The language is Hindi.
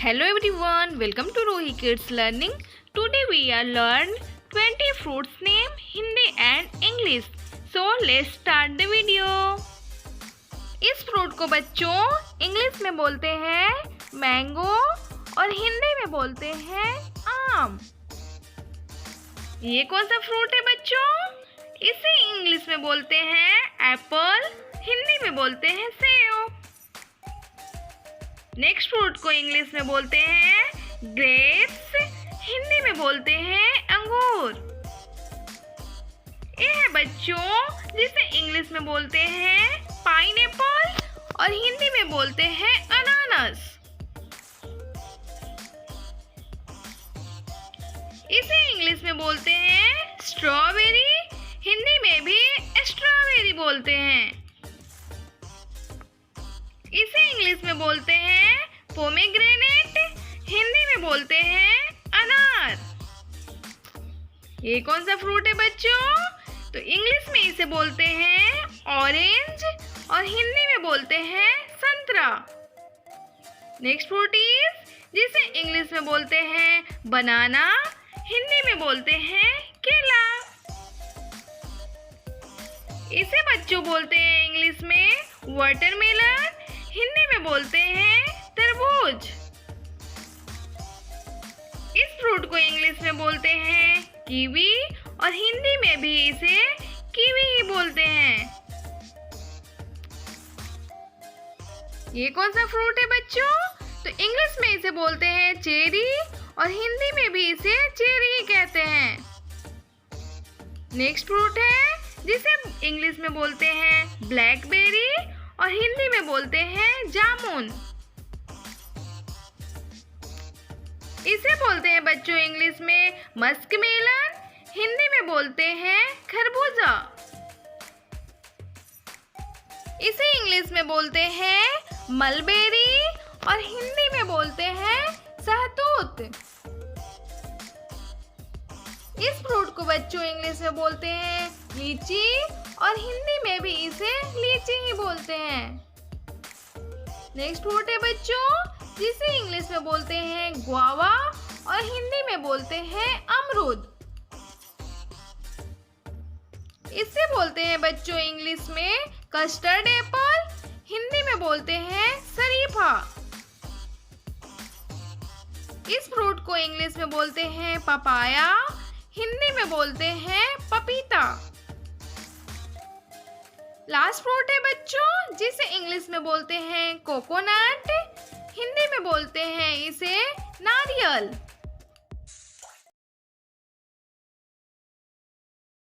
Hello everyone, welcome to Rohi Kids Learning. Today we are learn 20 fruits name Hindi and English. So let's start the video. इस फ्रूट को बच्चों इंग्लिश में बोलते हैं मैंगो और हिंदी में बोलते हैं आम। ये कौन सा फ्रूट है बच्चों? इसे इंग्लिश में बोलते हैं एप्पल, हिंदी में बोलते हैं सेब। नेक्स्ट फ्रूट को इंग्लिश में बोलते हैं ग्रेप्स, हिंदी में बोलते हैं अंगूर। ये है बच्चों जिसे इंग्लिश में बोलते हैं पाइनएप्पल और हिंदी में बोलते हैं अनानास। इसे इंग्लिश में बोलते हैं स्ट्रॉबेरी, हिंदी में भी स्ट्रॉबेरी बोलते हैं। इसे इंग्लिश में बोलते हैं पोमेग्रेनेट, हिंदी में बोलते हैं अनार। ये कौन सा फ्रूट है बच्चों? तो इंग्लिश में इसे बोलते हैं ऑरेंज और हिंदी में बोलते हैं संतरा। नेक्स्ट फ्रूट इज जिसे इंग्लिश में बोलते हैं बनाना, हिंदी में बोलते हैं केला। इसे बच्चों बोलते हैं इंग्लिश में वाटरमेलन, हिंदी में बोलते हैं तरबूज। इस फ्रूट को इंग्लिश में बोलते हैं कीवी और हिंदी में भी इसे कीवी ही बोलते हैं। ये कौन सा फ्रूट है बच्चों? तो इंग्लिश में इसे बोलते हैं चेरी और हिंदी में भी इसे चेरी ही कहते हैं। नेक्स्ट फ्रूट है जिसे इंग्लिश में बोलते हैं ब्लैकबेरी और हिंदी में बोलते हैं जामुन। इसे बोलते हैं बच्चों इंग्लिश में मस्कमेलन, हिंदी में बोलते हैं खरबूजा। इसे इंग्लिश में बोलते हैं मलबेरी और हिंदी में बोलते हैं सहतूत। इस फ्रूट को बच्चों इंग्लिश में बोलते हैं लीची और हिंदी में भी इसे लीची ही बोलते हैं। नेक्स्ट फ्रूट है बच्चों जिसे इंग्लिश में बोलते हैं गुआवा और हिंदी में बोलते हैं अमरूद। इसे बोलते हैं बच्चों इंग्लिश में कस्टर्ड एप्पल, हिंदी में बोलते हैं शरीफा। इस फ्रूट को इंग्लिश में बोलते हैं पपाया, हिंदी में बोलते हैं पपीता। लास्ट फ्रूट है बच्चों जिसे इंग्लिश में बोलते हैं कोकोनट, हिंदी में बोलते हैं इसे नारियल।